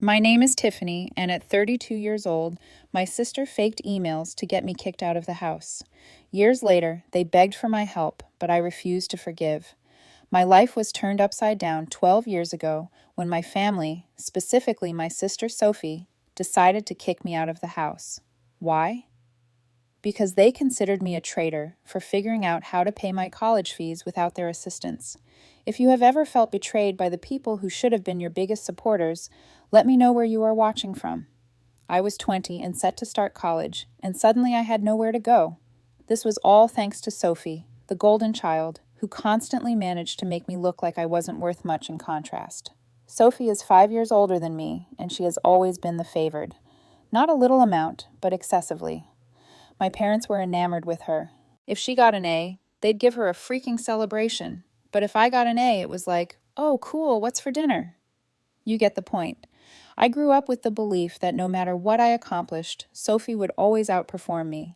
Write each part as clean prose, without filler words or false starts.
My name is Tiffany, and at 32 years old, my sister faked emails to get me kicked out of the house. Years later, they begged for my help, but I refused to forgive. My life was turned upside down 12 years ago when my family, specifically my sister Sophie, decided to kick me out of the house. Why? Because they considered me a traitor for figuring out how to pay my college fees without their assistance. If you have ever felt betrayed by the people who should have been your biggest supporters, let me know where you are watching from. I was 20 and set to start college, and suddenly I had nowhere to go. This was all thanks to Sophie, the golden child, who constantly managed to make me look like I wasn't worth much in contrast. Sophie is 5 years older than me, and she has always been the favored. Not a little amount, but excessively. My parents were enamored with her. If she got an A, they'd give her a freaking celebration. But if I got an A, it was like, oh, cool, what's for dinner? You get the point. I grew up with the belief that no matter what I accomplished, Sophie would always outperform me.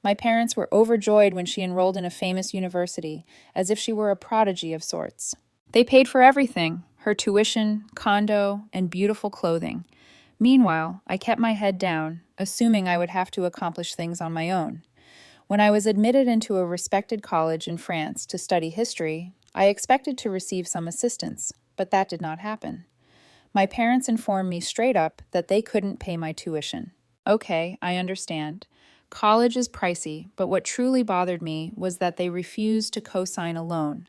My parents were overjoyed when she enrolled in a famous university, as if she were a prodigy of sorts. They paid for everything, her tuition, condo, and beautiful clothing. Meanwhile, I kept my head down, assuming I would have to accomplish things on my own. When I was admitted into a respected college in France to study history, I expected to receive some assistance, but that did not happen. My parents informed me straight up that they couldn't pay my tuition. Okay, I understand. College is pricey, but what truly bothered me was that they refused to co-sign a loan.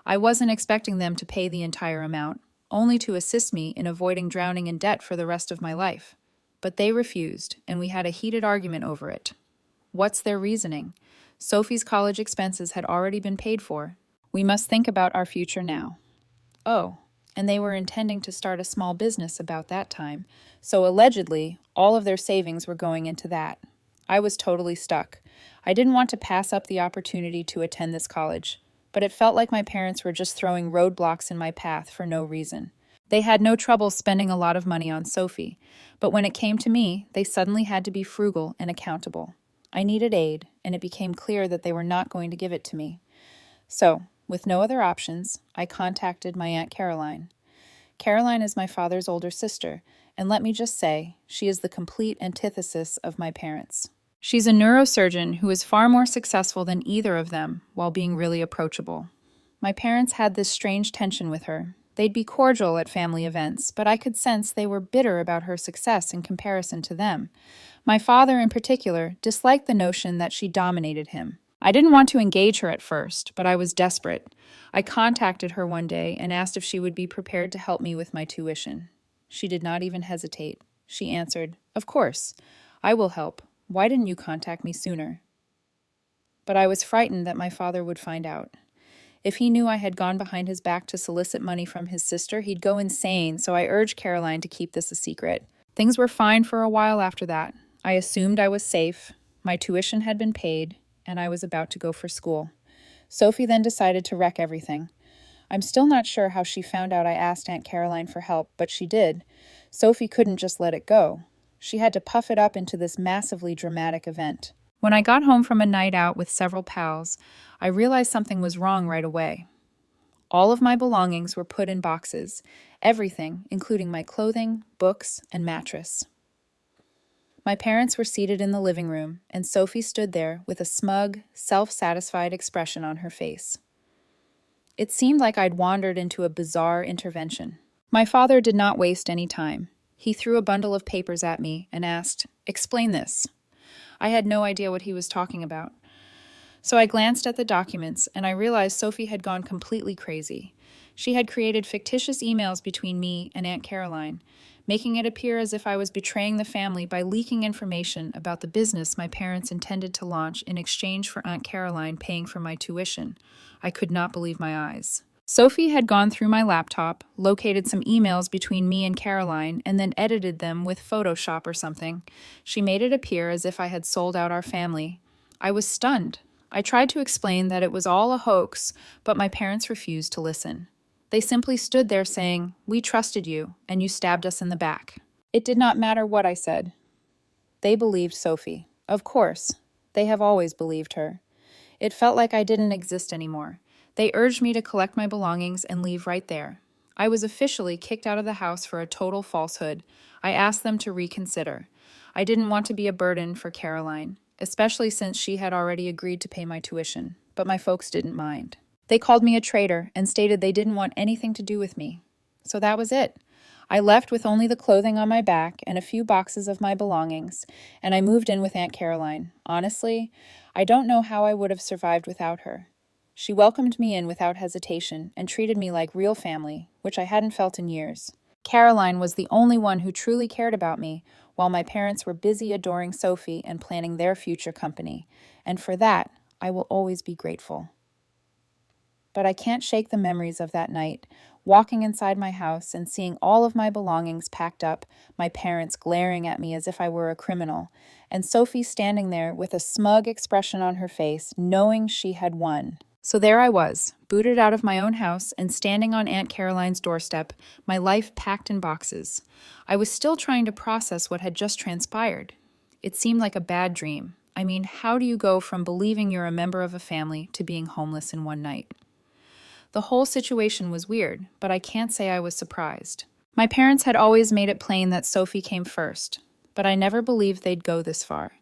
I wasn't expecting them to pay the entire amount, only to assist me in avoiding drowning in debt for the rest of my life. But they refused, and we had a heated argument over it. What's their reasoning? Sophie's college expenses had already been paid for. We must think about our future now. Oh, and they were intending to start a small business about that time, so allegedly, all of their savings were going into that. I was totally stuck. I didn't want to pass up the opportunity to attend this college, but it felt like my parents were just throwing roadblocks in my path for no reason. They had no trouble spending a lot of money on Sophie, but when it came to me, they suddenly had to be frugal and accountable. I needed aid, and it became clear that they were not going to give it to me. So, with no other options, I contacted my Aunt Caroline. Caroline is my father's older sister, and let me just say, she is the complete antithesis of my parents. She's a neurosurgeon who is far more successful than either of them while being really approachable. My parents had this strange tension with her. They'd be cordial at family events, but I could sense they were bitter about her success in comparison to them. My father, in particular, disliked the notion that she dominated him. I didn't want to engage her at first, but I was desperate. I contacted her one day and asked if she would be prepared to help me with my tuition. She did not even hesitate. She answered, "Of course. I will help. Why didn't you contact me sooner?" But I was frightened that my father would find out. If he knew I had gone behind his back to solicit money from his sister, he'd go insane, so I urged Caroline to keep this a secret. Things were fine for a while after that. I assumed I was safe, my tuition had been paid, and I was about to go for school. Sophie then decided to wreck everything. I'm still not sure how she found out I asked Aunt Caroline for help, but she did. Sophie couldn't just let it go. She had to puff it up into this massively dramatic event. When I got home from a night out with several pals, I realized something was wrong right away. All of my belongings were put in boxes, everything, including my clothing, books, and mattress. My parents were seated in the living room, and Sophie stood there with a smug, self-satisfied expression on her face. It seemed like I'd wandered into a bizarre intervention. My father did not waste any time. He threw a bundle of papers at me and asked, "Explain this." I had no idea what he was talking about. So I glanced at the documents, and I realized Sophie had gone completely crazy. She had created fictitious emails between me and Aunt Caroline, making it appear as if I was betraying the family by leaking information about the business my parents intended to launch in exchange for Aunt Caroline paying for my tuition. I could not believe my eyes. Sophie had gone through my laptop, located some emails between me and Caroline, and then edited them with Photoshop or something. She made it appear as if I had sold out our family. I was stunned. I tried to explain that it was all a hoax, but my parents refused to listen. They simply stood there saying, "We trusted you, and you stabbed us in the back." It did not matter what I said. They believed Sophie. Of course. They have always believed her. It felt like I didn't exist anymore. They urged me to collect my belongings and leave right there. I was officially kicked out of the house for a total falsehood. I asked them to reconsider. I didn't want to be a burden for Caroline, especially since she had already agreed to pay my tuition, but my folks didn't mind. They called me a traitor and stated they didn't want anything to do with me. So that was it. I left with only the clothing on my back and a few boxes of my belongings, and I moved in with Aunt Caroline. Honestly, I don't know how I would have survived without her. She welcomed me in without hesitation and treated me like real family, which I hadn't felt in years. Caroline was the only one who truly cared about me, while my parents were busy adoring Sophie and planning their future company, and for that, I will always be grateful. But I can't shake the memories of that night, walking inside my house and seeing all of my belongings packed up, my parents glaring at me as if I were a criminal, and Sophie standing there with a smug expression on her face, knowing she had won. So there I was, booted out of my own house and standing on Aunt Caroline's doorstep, my life packed in boxes. I was still trying to process what had just transpired. It seemed like a bad dream. I mean, how do you go from believing you're a member of a family to being homeless in one night? The whole situation was weird, but I can't say I was surprised. My parents had always made it plain that Sophie came first, but I never believed they'd go this far.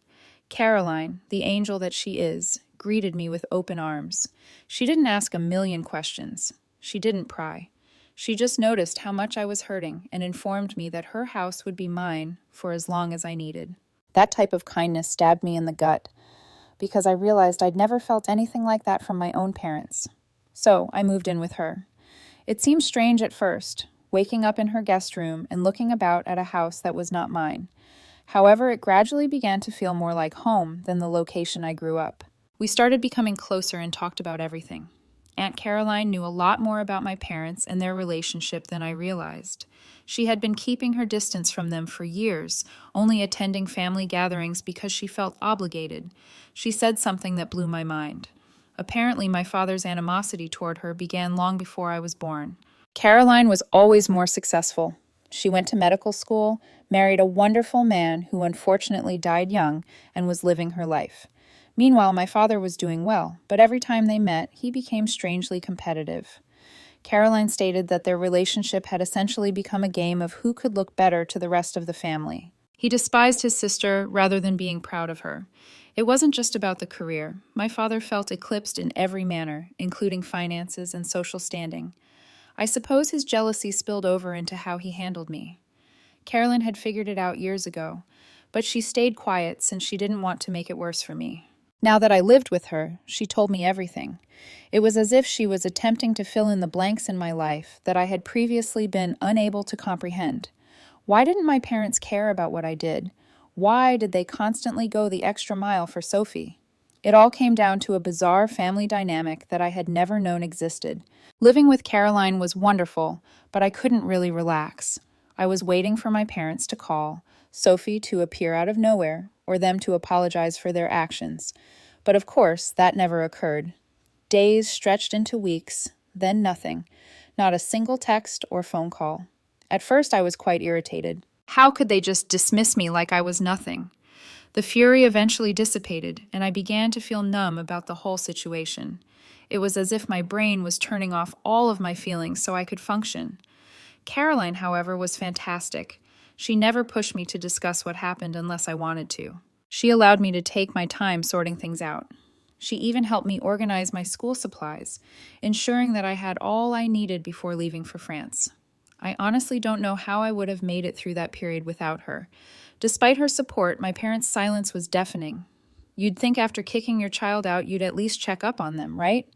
Caroline, the angel that she is, greeted me with open arms. She didn't ask a million questions. She didn't pry. She just noticed how much I was hurting and informed me that her house would be mine for as long as I needed. That type of kindness stabbed me in the gut, because I realized I'd never felt anything like that from my own parents. So I moved in with her. It seemed strange at first, waking up in her guest room and looking about at a house that was not mine. However, it gradually began to feel more like home than the location I grew up. We started becoming closer and talked about everything. Aunt Caroline knew a lot more about my parents and their relationship than I realized. She had been keeping her distance from them for years, only attending family gatherings because she felt obligated. She said something that blew my mind. Apparently, my father's animosity toward her began long before I was born. Caroline was always more successful. She went to medical school, married a wonderful man who unfortunately died young, and was living her life. Meanwhile, my father was doing well, but every time they met, he became strangely competitive. Caroline stated that their relationship had essentially become a game of who could look better to the rest of the family. He despised his sister rather than being proud of her. It wasn't just about the career. My father felt eclipsed in every manner, including finances and social standing. I suppose his jealousy spilled over into how he handled me. Caroline had figured it out years ago, but she stayed quiet since she didn't want to make it worse for me. Now that I lived with her, she told me everything. It was as if she was attempting to fill in the blanks in my life that I had previously been unable to comprehend. Why didn't my parents care about what I did? Why did they constantly go the extra mile for Sophie? It all came down to a bizarre family dynamic that I had never known existed. Living with Caroline was wonderful, but I couldn't really relax. I was waiting for my parents to call, Sophie to appear out of nowhere, or them to apologize for their actions. But of course, that never occurred. Days stretched into weeks, then nothing. Not a single text or phone call. At first, I was quite irritated. How could they just dismiss me like I was nothing? The fury eventually dissipated, and I began to feel numb about the whole situation. It was as if my brain was turning off all of my feelings so I could function. Caroline, however, was fantastic. She never pushed me to discuss what happened unless I wanted to. She allowed me to take my time sorting things out. She even helped me organize my school supplies, ensuring that I had all I needed before leaving for France. I honestly don't know how I would have made it through that period without her. Despite her support, my parents' silence was deafening. You'd think after kicking your child out, you'd at least check up on them, right?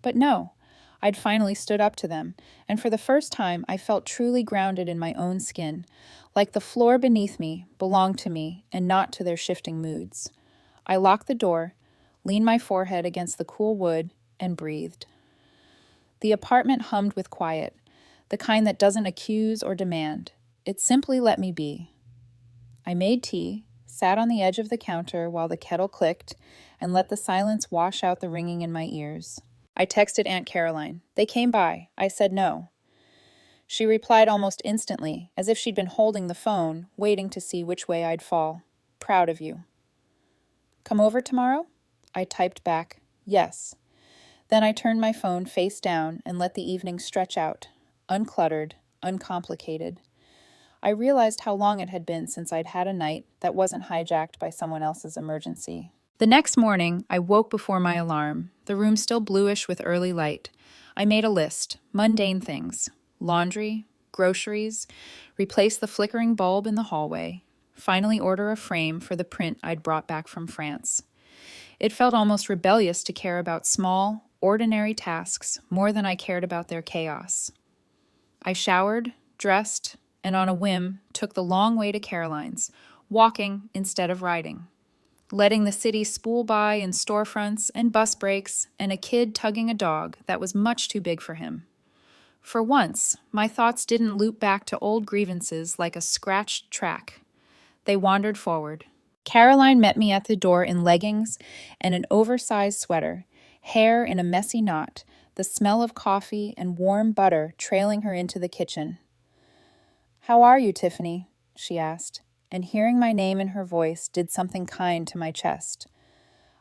But no. I'd finally stood up to them, and for the first time, I felt truly grounded in my own skin, like the floor beneath me belonged to me and not to their shifting moods. I locked the door, leaned my forehead against the cool wood, and breathed. The apartment hummed with quiet, the kind that doesn't accuse or demand. It simply let me be. I made tea, sat on the edge of the counter while the kettle clicked, and let the silence wash out the ringing in my ears. I texted Aunt Caroline. They came by. I said no. She replied almost instantly, as if she'd been holding the phone, waiting to see which way I'd fall. Proud of you. Come over tomorrow? I typed back, yes. Then I turned my phone face down and let the evening stretch out. uncluttered, uncomplicated. I realized how long it had been since I'd had a night that wasn't hijacked by someone else's emergency. The next morning, I woke before my alarm, the room still bluish with early light. I made a list, mundane things: laundry, groceries, replace the flickering bulb in the hallway, finally order a frame for the print I'd brought back from France. It felt almost rebellious to care about small, ordinary tasks more than I cared about their chaos. I showered, dressed, and on a whim took the long way to Caroline's, walking instead of riding, letting the city spool by in storefronts and bus breaks and a kid tugging a dog that was much too big for him. For once, my thoughts didn't loop back to old grievances like a scratched track. They wandered forward. Caroline met me at the door in leggings and an oversized sweater, hair in a messy knot, the smell of coffee and warm butter trailing her into the kitchen. "How are you, Tiffany?" she asked, and hearing my name in her voice did something kind to my chest.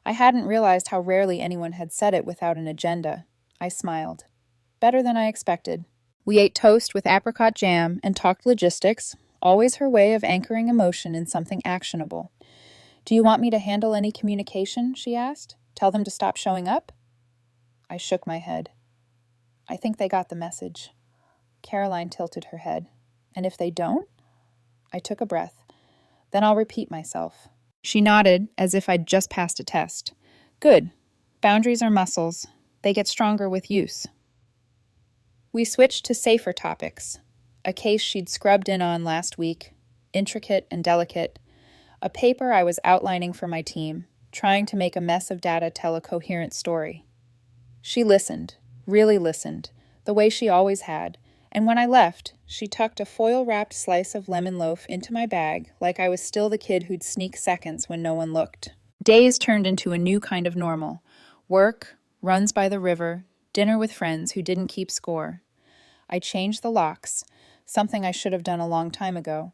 I hadn't realized how rarely anyone had said it without an agenda. I smiled. Better than I expected. We ate toast with apricot jam and talked logistics, always her way of anchoring emotion in something actionable. "Do you want me to handle any communication?" she asked. "Tell them to stop showing up?" I shook my head. "I think they got the message." Caroline tilted her head. "And if they don't?" I took a breath. "Then I'll repeat myself." She nodded as if I'd just passed a test. "Good. Boundaries are muscles. They get stronger with use." We switched to safer topics. A case she'd scrubbed in on last week, intricate and delicate. A paper I was outlining for my team, trying to make a mess of data tell a coherent story. She listened, really listened, the way she always had, and when I left, she tucked a foil-wrapped slice of lemon loaf into my bag like I was still the kid who'd sneak seconds when no one looked. Days turned into a new kind of normal. Work, runs by the river, dinner with friends who didn't keep score. I changed the locks, something I should have done a long time ago,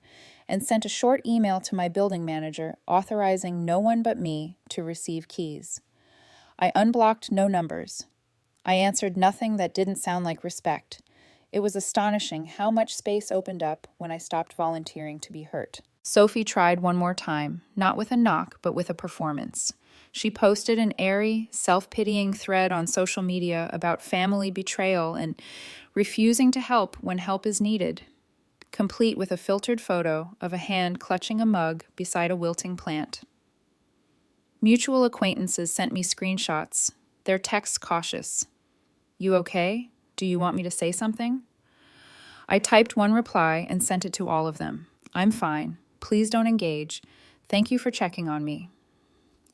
and sent a short email to my building manager authorizing no one but me to receive keys. I unblocked no numbers. I answered nothing that didn't sound like respect. It was astonishing how much space opened up when I stopped volunteering to be hurt. Sophie tried one more time, not with a knock, but with a performance. She posted an airy, self-pitying thread on social media about family betrayal and refusing to help when help is needed, complete with a filtered photo of a hand clutching a mug beside a wilting plant. Mutual acquaintances sent me screenshots, their texts cautious. "You okay? Do you want me to say something?" I typed one reply and sent it to all of them. "I'm fine. Please don't engage. Thank you for checking on me."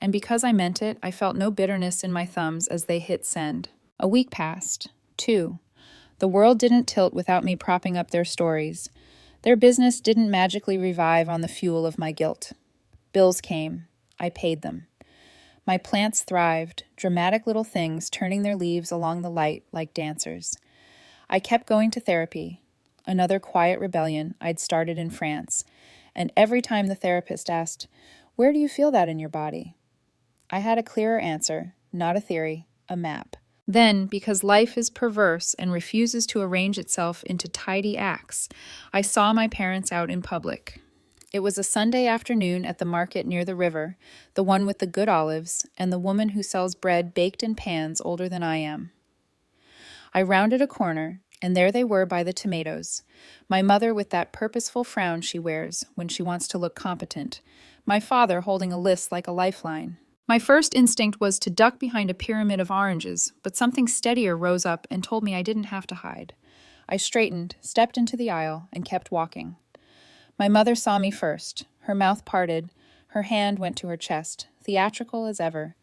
And because I meant it, I felt no bitterness in my thumbs as they hit send. A week passed. 2. The world didn't tilt without me propping up their stories. Their business didn't magically revive on the fuel of my guilt. Bills came. I paid them. My plants thrived, dramatic little things turning their leaves along the light like dancers. I kept going to therapy, another quiet rebellion I'd started in France, and every time the therapist asked, "Where do you feel that in your body?" I had a clearer answer, not a theory, a map. Then, because life is perverse and refuses to arrange itself into tidy acts, I saw my parents out in public. It was a Sunday afternoon at the market near the river, the one with the good olives, and the woman who sells bread baked in pans older than I am. I rounded a corner, and there they were by the tomatoes. My mother with that purposeful frown she wears when she wants to look competent. My father holding a list like a lifeline. My first instinct was to duck behind a pyramid of oranges, but something steadier rose up and told me I didn't have to hide. I straightened, stepped into the aisle, and kept walking. My mother saw me first. Her mouth parted. Her hand went to her chest, theatrical as ever.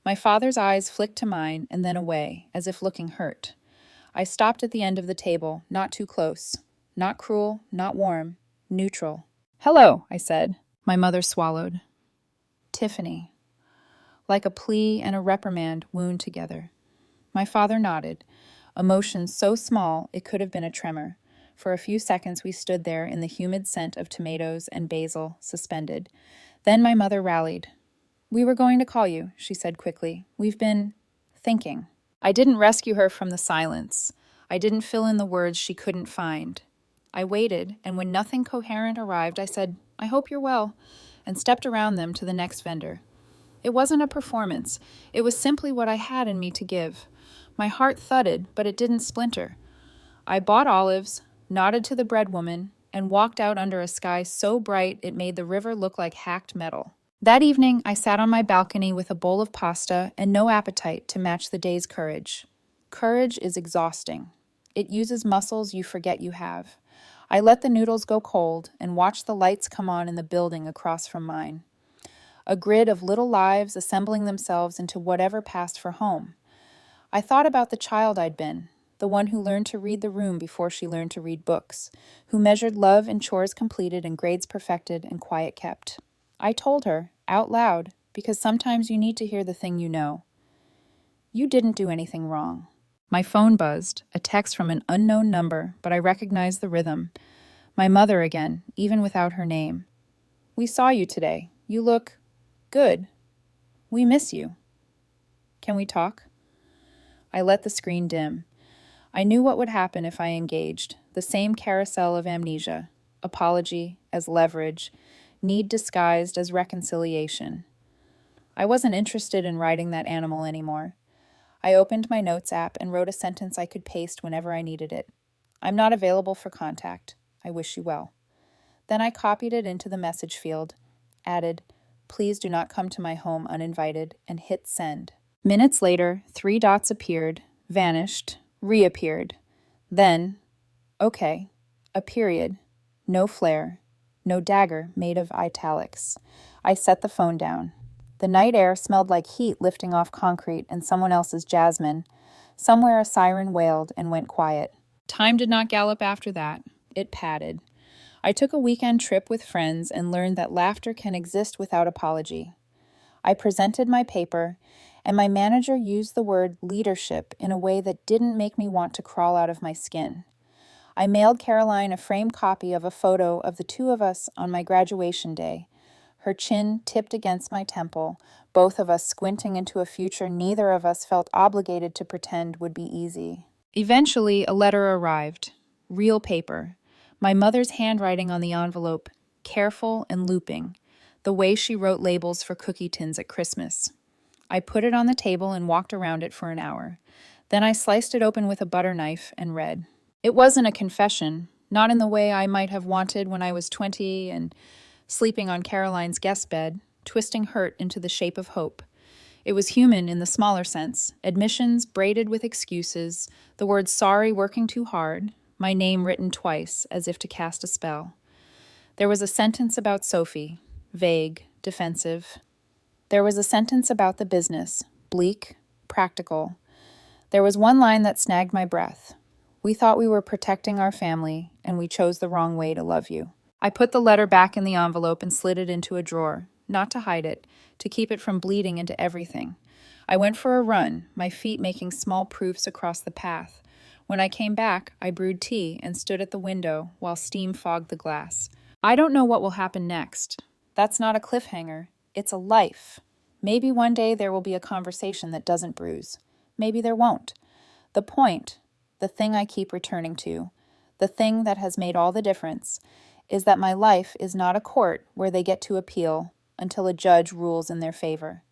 My father's eyes flicked to mine and then away, as if looking hurt. I stopped at the end of the table, not too close. Not cruel, not warm, neutral. "Hello," I said. My mother swallowed. "Tiffany." Like a plea and a reprimand wound together. My father nodded, emotion so small it could have been a tremor. For a few seconds we stood there in the humid scent of tomatoes and basil, suspended. Then my mother rallied. "We were going to call you," she said quickly. "We've been thinking." I didn't rescue her from the silence. I didn't fill in the words she couldn't find. I waited, and when nothing coherent arrived, I said, "I hope you're well," and stepped around them to the next vendor. It wasn't a performance. It was simply what I had in me to give. My heart thudded, but it didn't splinter. I bought olives, nodded to the bread woman, and walked out under a sky so bright it made the river look like hacked metal. That evening, I sat on my balcony with a bowl of pasta and no appetite to match the day's courage. Courage is exhausting. It uses muscles you forget you have. I let the noodles go cold and watched the lights come on in the building across from mine. A grid of little lives assembling themselves into whatever passed for home. I thought about the child I'd been, the one who learned to read the room before she learned to read books, who measured love in chores completed and grades perfected and quiet kept. I told her, out loud, because sometimes you need to hear the thing you know. You didn't do anything wrong. My phone buzzed, a text from an unknown number, but I recognized the rhythm. My mother again, even without her name. We saw you today. You look good. We miss you. Can we talk? I let the screen dim. I knew what would happen if I engaged. The same carousel of amnesia. Apology as leverage. Need disguised as reconciliation. I wasn't interested in riding that animal anymore. I opened my notes app and wrote a sentence I could paste whenever I needed it. I'm not available for contact. I wish you well. Then I copied it into the message field, added, "Please do not come to my home uninvited," and hit send. Minutes later, 3 dots appeared, vanished, reappeared. Then, okay, a period, no flare, no dagger made of italics. I set the phone down. The night air smelled like heat lifting off concrete and someone else's jasmine. Somewhere a siren wailed and went quiet. Time did not gallop after that. It padded. I took a weekend trip with friends and learned that laughter can exist without apology. I presented my paper, and my manager used the word leadership in a way that didn't make me want to crawl out of my skin. I mailed Caroline a framed copy of a photo of the 2 of us on my graduation day, her chin tipped against my temple, both of us squinting into a future neither of us felt obligated to pretend would be easy. Eventually, a letter arrived. Real paper. My mother's handwriting on the envelope, careful and looping, the way she wrote labels for cookie tins at Christmas. I put it on the table and walked around it for an hour. Then I sliced it open with a butter knife and read. It wasn't a confession, not in the way I might have wanted when I was 20 and sleeping on Caroline's guest bed, twisting hurt into the shape of hope. It was human in the smaller sense, admissions braided with excuses, the word sorry working too hard, my name written twice as if to cast a spell. There was a sentence about Sophie, vague, defensive. There was a sentence about the business, bleak, practical. There was one line that snagged my breath. We thought we were protecting our family, and we chose the wrong way to love you. I put the letter back in the envelope and slid it into a drawer, not to hide it, to keep it from bleeding into everything. I went for a run, my feet making small proofs across the path. When I came back, I brewed tea and stood at the window while steam fogged the glass. I don't know what will happen next. That's not a cliffhanger. It's a life. Maybe one day there will be a conversation that doesn't bruise. Maybe there won't. The point, the thing I keep returning to, the thing that has made all the difference, is that my life is not a court where they get to appeal until a judge rules in their favor.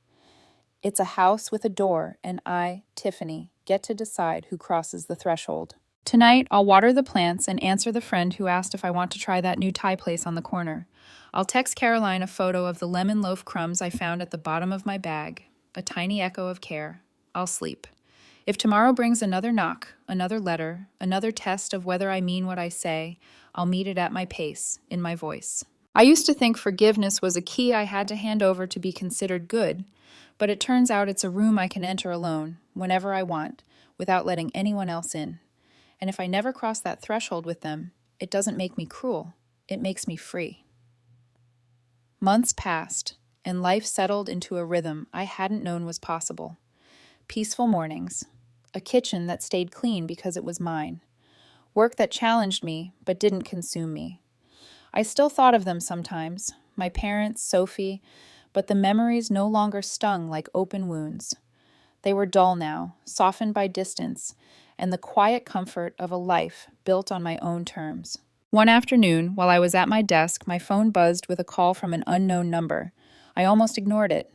It's a house with a door, and I, Tiffany, get to decide who crosses the threshold. Tonight, I'll water the plants and answer the friend who asked if I want to try that new Thai place on the corner. I'll text Caroline a photo of the lemon loaf crumbs I found at the bottom of my bag, a tiny echo of care. I'll sleep. If tomorrow brings another knock, another letter, another test of whether I mean what I say, I'll meet it at my pace, in my voice. I used to think forgiveness was a key I had to hand over to be considered good, but it turns out it's a room I can enter alone, whenever I want, without letting anyone else in. And if I never cross that threshold with them, it doesn't make me cruel. It makes me free. Months passed, and life settled into a rhythm I hadn't known was possible. Peaceful mornings. A kitchen that stayed clean because it was mine. Work that challenged me, but didn't consume me. I still thought of them sometimes, my parents, Sophie, but the memories no longer stung like open wounds. They were dull now, softened by distance, and the quiet comfort of a life built on my own terms. One afternoon, while I was at my desk, my phone buzzed with a call from an unknown number. I almost ignored it.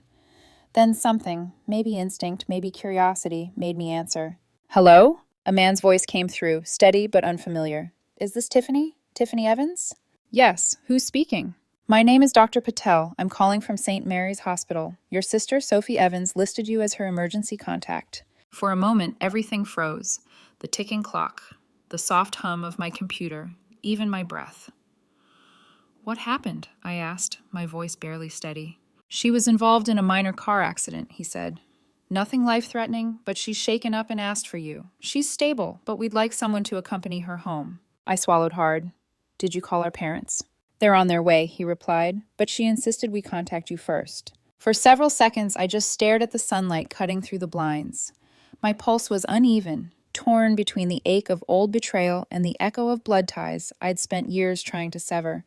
Then something, maybe instinct, maybe curiosity, made me answer. Hello? A man's voice came through, steady but unfamiliar. Is this Tiffany? Tiffany Evans? Yes. Who's speaking? My name is Dr. Patel. I'm calling from St. Mary's Hospital. Your sister, Sophie Evans, listed you as her emergency contact. For a moment, everything froze. The ticking clock, the soft hum of my computer, even my breath. What happened? I asked, my voice barely steady. She was involved in a minor car accident, he said. Nothing life-threatening, but she's shaken up and asked for you. She's stable, but we'd like someone to accompany her home. I swallowed hard. Did you call our parents? They're on their way, he replied, but she insisted we contact you first. For several seconds, I just stared at the sunlight cutting through the blinds. My pulse was uneven, torn between the ache of old betrayal and the echo of blood ties I'd spent years trying to sever.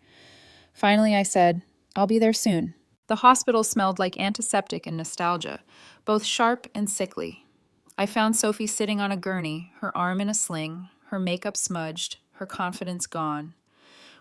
Finally, I said, I'll be there soon. The hospital smelled like antiseptic and nostalgia, both sharp and sickly. I found Sophie sitting on a gurney, her arm in a sling, her makeup smudged, her confidence gone.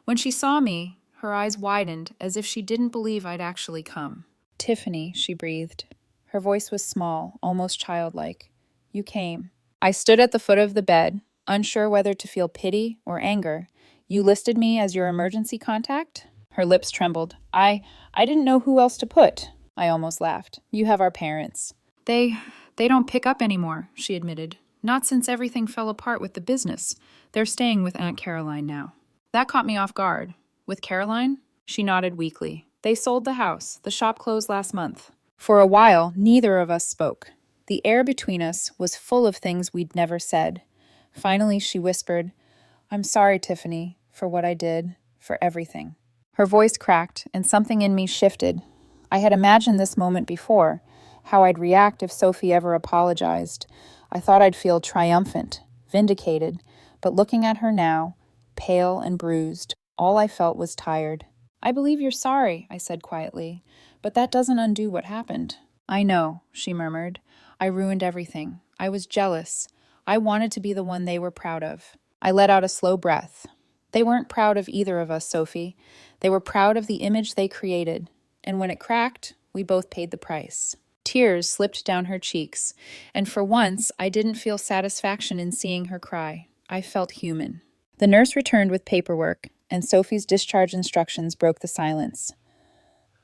When she saw me, her eyes widened as if she didn't believe I'd actually come. Tiffany, she breathed. Her voice was small, almost childlike. You came. I stood at the foot of the bed, unsure whether to feel pity or anger. You listed me as your emergency contact? Her lips trembled. I didn't know who else to put. I almost laughed. You have our parents. They don't pick up anymore, she admitted. Not since everything fell apart with the business. They're staying with Aunt Caroline now. That caught me off guard. With Caroline? She nodded weakly. They sold the house. The shop closed last month. For a while, neither of us spoke. The air between us was full of things we'd never said. Finally, she whispered, I'm sorry, Tiffany, for what I did, for everything. Her voice cracked, and something in me shifted. I had imagined this moment before, how I'd react if Sophie ever apologized. I thought I'd feel triumphant, vindicated, but looking at her now, pale and bruised, all I felt was tired. I believe you're sorry, I said quietly, but that doesn't undo what happened. I know, she murmured. I ruined everything. I was jealous. I wanted to be the one they were proud of. I let out a slow breath. They weren't proud of either of us, Sophie. They were proud of the image they created. And when it cracked, we both paid the price. Tears slipped down her cheeks, and for once, I didn't feel satisfaction in seeing her cry. I felt human. The nurse returned with paperwork, and Sophie's discharge instructions broke the silence.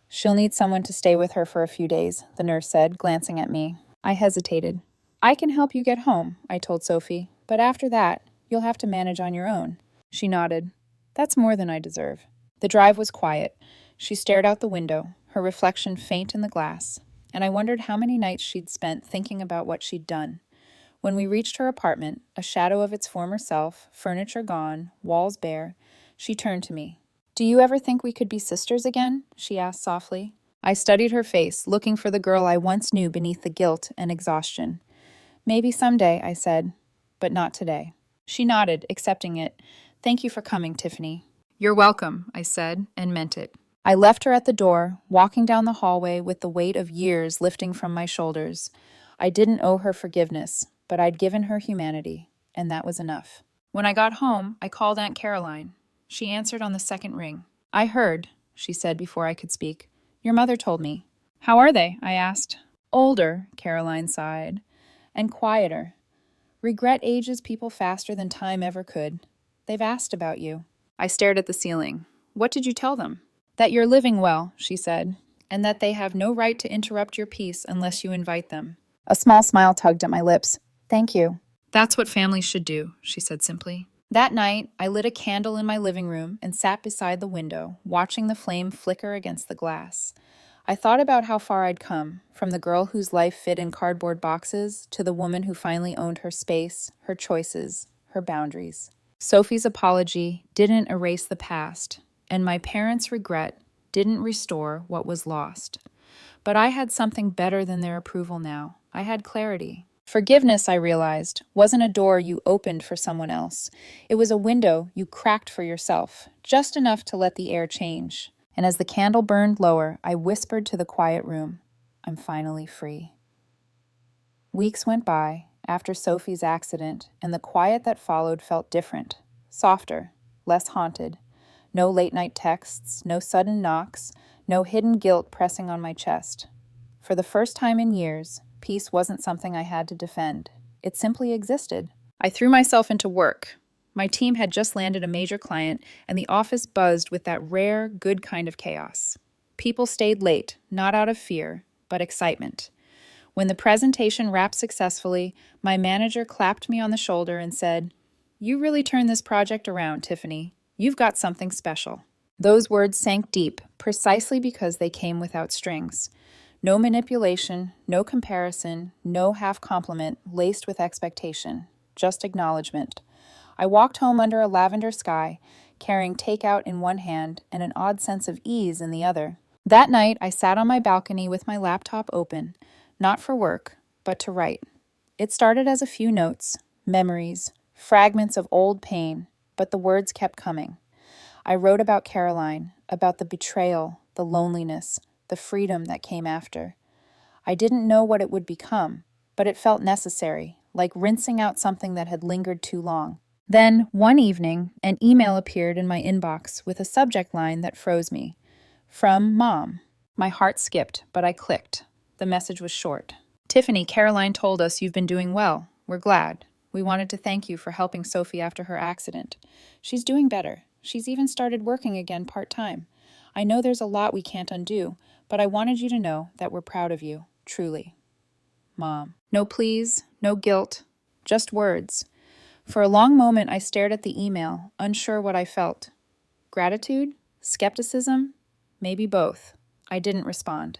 She'll need someone to stay with her for a few days, the nurse said, glancing at me. I hesitated. I can help you get home, I told Sophie, but after that, you'll have to manage on your own. She nodded. That's more than I deserve. The drive was quiet. She stared out the window, her reflection faint in the glass, and I wondered how many nights she'd spent thinking about what she'd done. When we reached her apartment, a shadow of its former self, furniture gone, walls bare, she turned to me. Do you ever think we could be sisters again? She asked softly. I studied her face, looking for the girl I once knew beneath the guilt and exhaustion. Maybe someday, I said, but not today. She nodded, accepting it. Thank you for coming, Tiffany. You're welcome, I said, and meant it. I left her at the door, walking down the hallway with the weight of years lifting from my shoulders. I didn't owe her forgiveness, but I'd given her humanity, and that was enough. When I got home, I called Aunt Caroline. She answered on the second ring. I heard, she said before I could speak. Your mother told me. How are they? I asked. Older, Caroline sighed, and quieter. Regret ages people faster than time ever could. They've asked about you. I stared at the ceiling. What did you tell them? That you're living well, she said, and that they have no right to interrupt your peace unless you invite them. A small smile tugged at my lips. Thank you. That's what families should do, she said simply. That night, I lit a candle in my living room and sat beside the window, watching the flame flicker against the glass. I thought about how far I'd come, from the girl whose life fit in cardboard boxes to the woman who finally owned her space, her choices, her boundaries. Sophie's apology didn't erase the past, and my parents' regret didn't restore what was lost. But I had something better than their approval now. I had clarity. Forgiveness, I realized, wasn't a door you opened for someone else. It was a window you cracked for yourself, just enough to let the air change. And as the candle burned lower, I whispered to the quiet room, I'm finally free. Weeks went by, after Sophie's accident, and the quiet that followed felt different, softer, less haunted. No late-night texts, no sudden knocks, no hidden guilt pressing on my chest. For the first time in years, peace wasn't something I had to defend. It simply existed. I threw myself into work. My team had just landed a major client, and the office buzzed with that rare, good kind of chaos. People stayed late, not out of fear, but excitement. When the presentation wrapped successfully, my manager clapped me on the shoulder and said, "You really turned this project around, Tiffany. You've got something special." Those words sank deep, precisely because they came without strings. No manipulation, no comparison, no half compliment laced with expectation, just acknowledgement. I walked home under a lavender sky, carrying takeout in one hand and an odd sense of ease in the other. That night, I sat on my balcony with my laptop open, not for work, but to write. It started as a few notes, memories, fragments of old pain, but the words kept coming. I wrote about Caroline, about the betrayal, the loneliness, the freedom that came after. I didn't know what it would become, but it felt necessary, like rinsing out something that had lingered too long. Then, one evening, an email appeared in my inbox with a subject line that froze me. From Mom. My heart skipped, but I clicked. The message was short. "Tiffany, Caroline told us you've been doing well. We're glad. We wanted to thank you for helping Sophie after her accident. She's doing better. She's even started working again part-time. I know there's a lot we can't undo, but I wanted you to know that we're proud of you, truly. Mom." No pleas, no guilt, just words. For a long moment, I stared at the email, unsure what I felt. Gratitude? Skepticism? Maybe both. I didn't respond.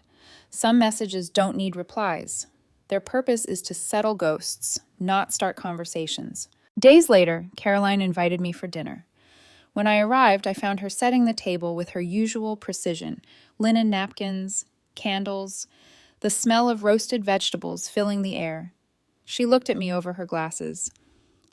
Some messages don't need replies. Their purpose is to settle ghosts, not start conversations. Days later, Caroline invited me for dinner. When I arrived, I found her setting the table with her usual precision: linen napkins, candles, the smell of roasted vegetables filling the air. She looked at me over her glasses.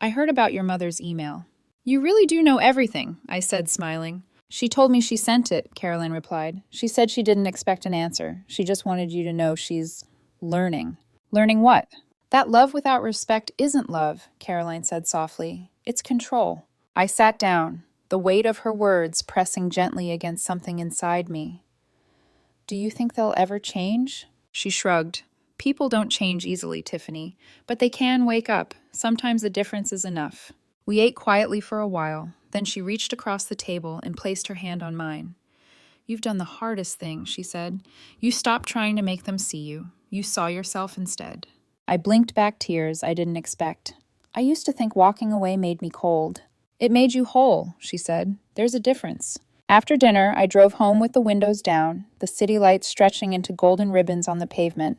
"I heard about your mother's email." "You really do know everything," I said, smiling. "She told me she sent it," Caroline replied. "She said she didn't expect an answer. She just wanted you to know she's learning." "Learning what?" "That love without respect isn't love," Caroline said softly. "It's control." I sat down, the weight of her words pressing gently against something inside me. "Do you think they'll ever change?" She shrugged. "People don't change easily, Tiffany, but they can wake up. Sometimes the difference is enough." We ate quietly for a while. Then she reached across the table and placed her hand on mine. "You've done the hardest thing," she said. "You stopped trying to make them see you. You saw yourself instead." I blinked back tears I didn't expect. "I used to think walking away made me cold." "It made you whole," she said. "There's a difference." After dinner, I drove home with the windows down, the city lights stretching into golden ribbons on the pavement.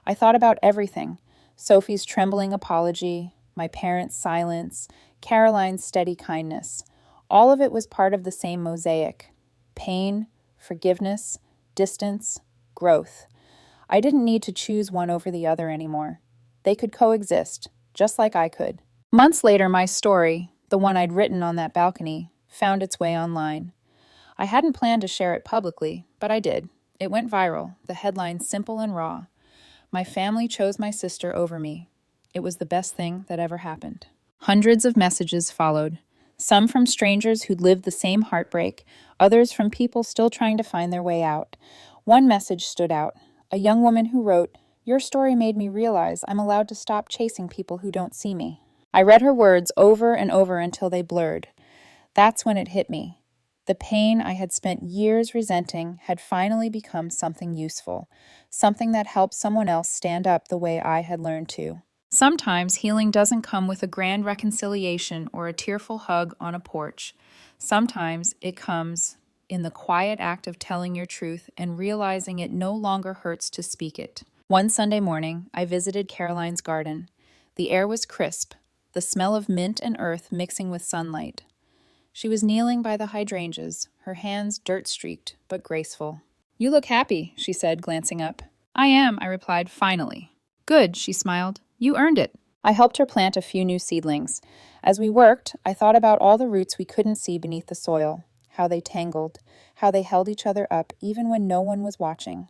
I thought about everything: Sophie's trembling apology, my parents' silence, Caroline's steady kindness. All of it was part of the same mosaic: pain, forgiveness, distance, growth. I didn't need to choose one over the other anymore. They could coexist, just like I could. Months later, my story, the one I'd written on that balcony, found its way online. I hadn't planned to share it publicly, but I did. It went viral, the headline simple and raw. "My family chose my sister over me. It was the best thing that ever happened." Hundreds of messages followed, some from strangers who'd lived the same heartbreak, others from people still trying to find their way out. One message stood out, a young woman who wrote, "Your story made me realize I'm allowed to stop chasing people who don't see me." I read her words over and over until they blurred. That's when it hit me. The pain I had spent years resenting had finally become something useful, something that helped someone else stand up the way I had learned to. Sometimes healing doesn't come with a grand reconciliation or a tearful hug on a porch. Sometimes it comes in the quiet act of telling your truth and realizing it no longer hurts to speak it. One Sunday morning, I visited Caroline's garden. The air was crisp, the smell of mint and earth mixing with sunlight. She was kneeling by the hydrangeas, her hands dirt-streaked but graceful. "You look happy," she said, glancing up. "I am," I replied, "finally." "Good," she smiled. "You earned it." I helped her plant a few new seedlings. As we worked, I thought about all the roots we couldn't see beneath the soil, how they tangled, how they held each other up even when no one was watching.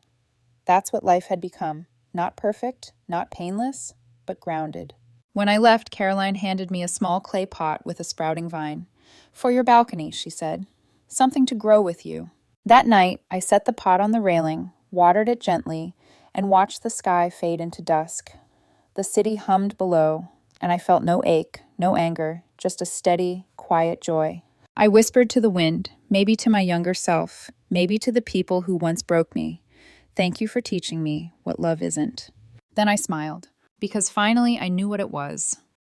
That's what life had become. Not perfect, not painless, but grounded. When I left, Caroline handed me a small clay pot with a sprouting vine. "For your balcony," she said. "Something to grow with you." That night, I set the pot on the railing, watered it gently, and watched the sky fade into dusk. The city hummed below, and I felt no ache, no anger, just a steady, quiet joy. I whispered to the wind, maybe to my younger self, maybe to the people who once broke me, "Thank you for teaching me what love isn't." Then I smiled, because finally I knew what it was.